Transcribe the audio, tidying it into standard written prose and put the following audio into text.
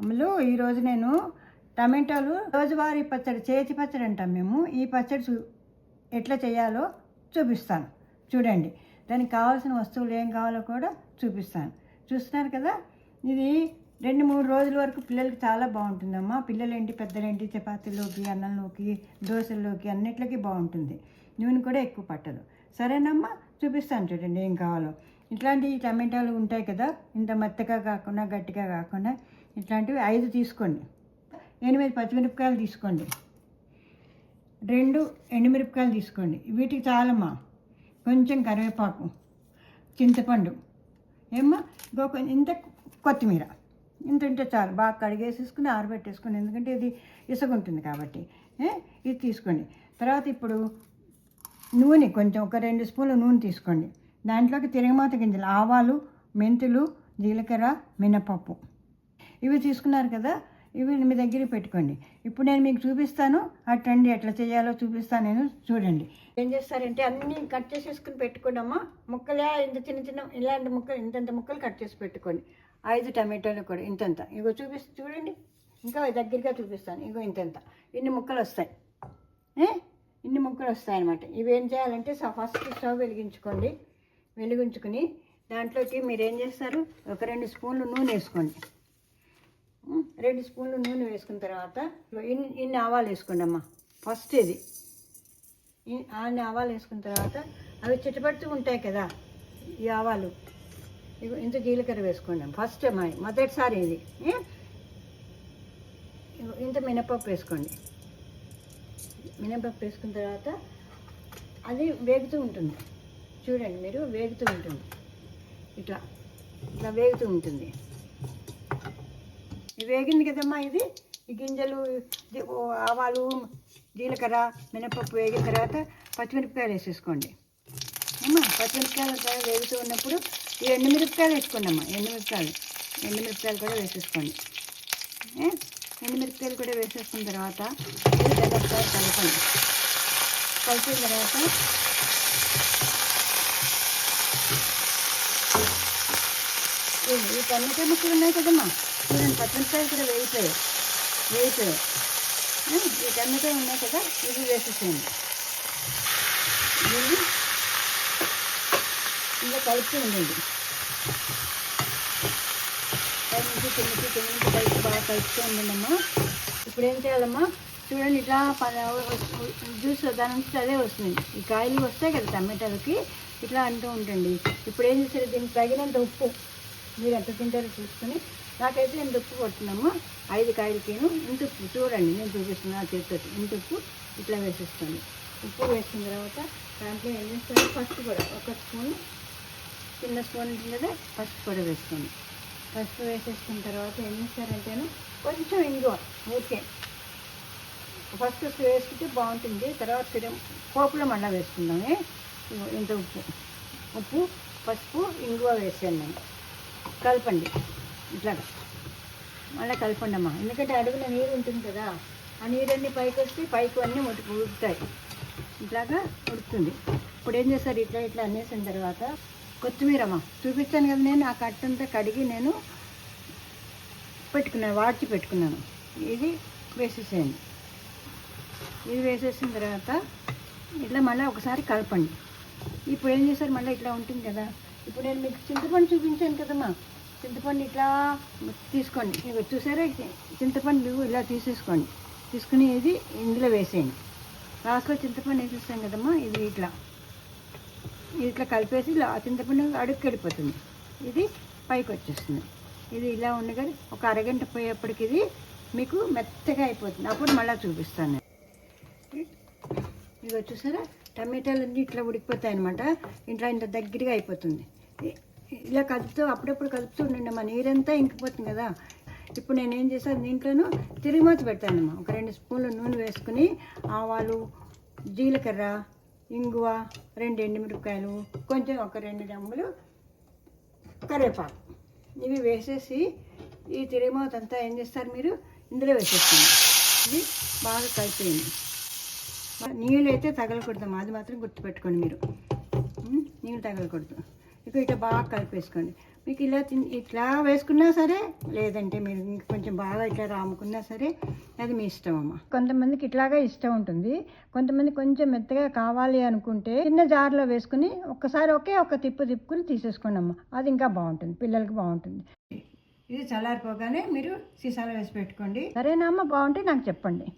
అమ్మలు ఈరోజు నేను టమాటాలు రోజువారీ పచ్చడి చేతి పచ్చడి అంటాం మేము. ఈ పచ్చడి ఎట్లా చేయాలో చూపిస్తాను. చూడండి, దానికి కావాల్సిన వస్తువులు ఏం కావాలో కూడా చూపిస్తాను. చూస్తున్నారు కదా, ఇది 2-3 రోజుల వరకు పిల్లలకి చాలా బాగుంటుందమ్మా. పిల్లలేంటి పెద్దలేంటి చపాతీలోకి, అన్నంలోకి, దోశల్లోకి అన్నిట్లకి బాగుంటుంది. నూనె కూడా ఎక్కువ పట్టదు. సరేనమ్మా, చూపిస్తాను చూడండి ఏం కావాలో. ఇట్లాంటి టమాటాలు ఉంటాయి కదా, ఇంత మెత్తగా కాకుండా గట్టిగా కాకుండా ఇట్లాంటివి 5 తీసుకోండి. 8 పచ్చిమిరపకాయలు తీసుకోండి. 2 ఎండుమిరపకాయలు తీసుకోండి. వీటికి చాలమ్మా. కొంచెం కరివేపాకు, చింతపండు ఏమ్మా, ఇంత కొత్తిమీర, ఇంత ఉంటే చాలు. బాగా కడిగేసేసుకుని ఆరబెట్టేసుకుని, ఎందుకంటే ఇది ఇసుగుంటుంది కాబట్టి ఇది తీసుకోండి. తర్వాత ఇప్పుడు నూనె కొంచెం ఒక 2 స్పూన్లు నూనె తీసుకోండి. దాంట్లోకి తిరగమాత గింజలు, ఆవాలు, మెంతులు, జీలకర్ర, మినపప్పు ఇవి తీసుకున్నారు కదా, ఇవి మీ దగ్గర పెట్టుకోండి. ఇప్పుడు నేను మీకు చూపిస్తాను, అట్టండి ఎట్లా చేయాలో చూపిస్తాను నేను. చూడండి ఏం చేస్తారంటే అన్నీ కట్ చేసేసుకుని పెట్టుకోండమ్మా. ముక్కలే ఇంత చిన్న చిన్న ఇలాంటి ముక్కలు ఇంతంత ముక్కలు కట్ చేసి పెట్టుకోండి. 5 టమాటోలు కూడా ఇంతంత. ఇగో చూడండి, ఇంకా దగ్గరగా చూపిస్తాను. ఇగో ఇంతంత, ఇన్ని ముక్కలు వస్తాయి. ఇన్ని ముక్కలు వస్తాయి అన్నమాట. ఇవి ఏం చేయాలంటే ఫస్ట్ స్టవ్ వెలిగించుకుని దాంట్లోకి మీరు ఏం చేస్తారు, ఒక 2 స్పూన్లు నూనె వేసుకోండి. 2 స్పూన్లు నూనె వేసుకున్న తర్వాత ఇన్ని ఆవాలు వేసుకోండి అమ్మా. ఫస్ట్ ఇది అన్ని ఆవాలు వేసుకున్న తర్వాత అవి చిటపడుతూ ఉంటాయి కదా ఈ ఆవాలు. ఇంత జీలకర్ర వేసుకోండి ఫస్ట్ అమ్మాయి, మొదటిసారి ఇది. ఇంత మినపప్పు వేసుకోండి. మినపప్పు వేసుకున్న తర్వాత అది వేగుతూ ఉంటుంది. చూడండి మీరు, వేగుతూ ఉంటుంది. ఇట్లా వేగుతూ ఉంటుంది. వేగింది కదమ్మా ఇది. ఈ గింజలు, ఆవాలు, జీలకర్ర, మినపప్పు వేగిన తర్వాత పచ్చిమిరపకాయలు వేసేసుకోండి అమ్మా. పచ్చిమిరపకాయలు కూడా వేగుతూ ఉన్నప్పుడు ఈ ఎండుమిరపకాయలు వేసుకోండి అమ్మా. ఎండుమిరపకాయలు కూడా వేసేసుకోండి. ఎండుమిరపకాయలు కూడా వేసేసుకున్న తర్వాత ఒకసారి కలపండి. కలిపిన తర్వాత ఈ టమాటా ముక్కలు ఉన్నాయి కదమ్మా, చూడండి పచ్చిమిరపకాయలు కూడా వేగిపోయాయి. ఈ టమాటా ఉన్నాయి కదా, ఇది వేసేసేయండి. ఇది ఇంకా కలుపుతూ ఉండండి. కిందకి కలిపి బాగా కలుపుతూ ఉండండమ్మా. ఇప్పుడు ఏం చేయాలమ్మా, చూడండి ఇట్లా జ్యూస్ దాని నుంచి అదే వస్తుంది. ఈ కాయలు వస్తాయి కదా టమాటాలకి, ఇట్లా అంటూ ఉంటుంది. ఇప్పుడు ఏం చేస్తారు, దీనికి తగినంత ఉప్పు, మీరు ఎంత తింటారో చూసుకొని. నాకైతే ఇంత ఉప్పు కొడుతున్నాము 5 కాయలకేను. ఇంత ఉప్పు చూడండి, నేను చూపిస్తున్నాను చేతితో. ఇంత ఉప్పు ఇట్లా వేసేసుకోండి. ఉప్పు వేసుకున్న తర్వాత దాంట్లో ఏం చేస్తారు, పసుపు కూడా 1 స్పూన్, చిన్న స్పూన్ ఉంటుంది కదా, పసుపు కూడా వేసుకోండి. పసుపు వేసేసుకున్న తర్వాత ఏం చేస్తారంటేను కొంచెం ఇంగువ, ఊరికే ఫస్ట్ వేసుకుంటే బాగుంటుంది. తర్వాత పోపులో మళ్ళీ వేసుకుందామే. ఇంత ఉప్పు, పసుపు, ఇంగువ వేసాను నేను. కలపండి ఇట్లా, మళ్ళీ కలపండి అమ్మా. ఎందుకంటే అడుగున నీరు ఉంటుంది కదా, ఆ నీరన్నీ పైకి వస్తే పైకి అన్నీ ఉడుకుతాయి. ఇట్లాగా ఉడుకుతుంది. ఇప్పుడు ఏం చేస్తారు, ఇట్లా అనేసిన తర్వాత కొత్తిమీర అమ్మ చూపించాను కదా నేను. ఆ కట్టంతా కడిగి నేను వాడ్చి పెట్టుకున్నాను. ఇది వేసేసేయండి. ఇది వేసేసిన తర్వాత ఇట్లా మళ్ళీ ఒకసారి కలపండి. ఇప్పుడు ఏం చేస్తారు, మళ్ళీ ఇట్లా ఉంటుంది కదా. ఇప్పుడు నేను మీకు చింతపండు చూపించాను కదమ్మా. చింతపండు ఇట్లా తీసుకోండి. ఇవి చూసారా, చింతపండు ఇలా తీసుకుని ఇది ఇందులో వేసేయండి. లాస్ట్లో చింతపండు వేసేస్తాం కదమ్మా. ఇది ఇట్లా కలిపేసి ఆ చింతపండు అడుగుకి వెళ్ళిపోతుంది. ఇది పైకి వచ్చేస్తుంది. ఇది ఇలా ఉండగా ఒక అరగంట పోయేప్పటికి ఇది మీకు మెత్తగా అయిపోతుంది. అప్పుడు మళ్ళీ చూపిస్తాను నేను. ఇదిగో చూసారా, టమాటాలు అన్నీ ఇట్లా ఉడికిపోతాయి అనమాట. ఇంత దగ్గరగా అయిపోతుంది. ఇలా అప్పుడప్పుడు కలుపుతూ ఉండండి అమ్మా. నీరంతా ఇంకిపోతుంది కదా. ఇప్పుడు నేను ఏం చేశాను, దీంట్లోనూ తిరుగుమాత పెడతానమ్మా. ఒక 2 స్పూన్లు నూనె వేసుకుని ఆవాలు, జీలకర్ర, ఇంగువ, 2 ఎండుమిరపకాయలు, కొంచెం ఒక 2 రెమ్మలు కరివేపాకు ఇవి వేసేసి ఈ తిరుగుమాత అంతా ఏం చేస్తారు మీరు ఇందులో వేసేసుకోండి. ఇది బాగా కలిపేయండి. నీళ్ళు అయితే తగలకూడదమ్మా, అది మాత్రం గుర్తుపెట్టుకోండి మీరు. నీళ్ళు తగలకూడదు. ఇక ఇట్లా బాగా కలిపేసుకోండి. మీకు ఇలా ఇట్లా వేసుకున్నా సరే, లేదంటే మీరు కొంచెం బాగా ఇట్లా రాముకున్నా సరే, అది మీ ఇష్టం అమ్మ. కొంతమందికి ఇట్లాగా ఇష్టం ఉంటుంది, కొంతమంది కొంచెం మెత్తగా కావాలి అనుకుంటే చిన్న జార్లో వేసుకుని ఒక్కసారి ఒక తిప్పుకుని తీసేసుకోండి అమ్మ. అది ఇంకా బాగుంటుంది, పిల్లలకి బాగుంటుంది. ఇది చల్లారిపోగానే మీరు సీసాలో వేసి పెట్టుకోండి. సరేనా అమ్మ? బాగుంటే నాకు చెప్పండి.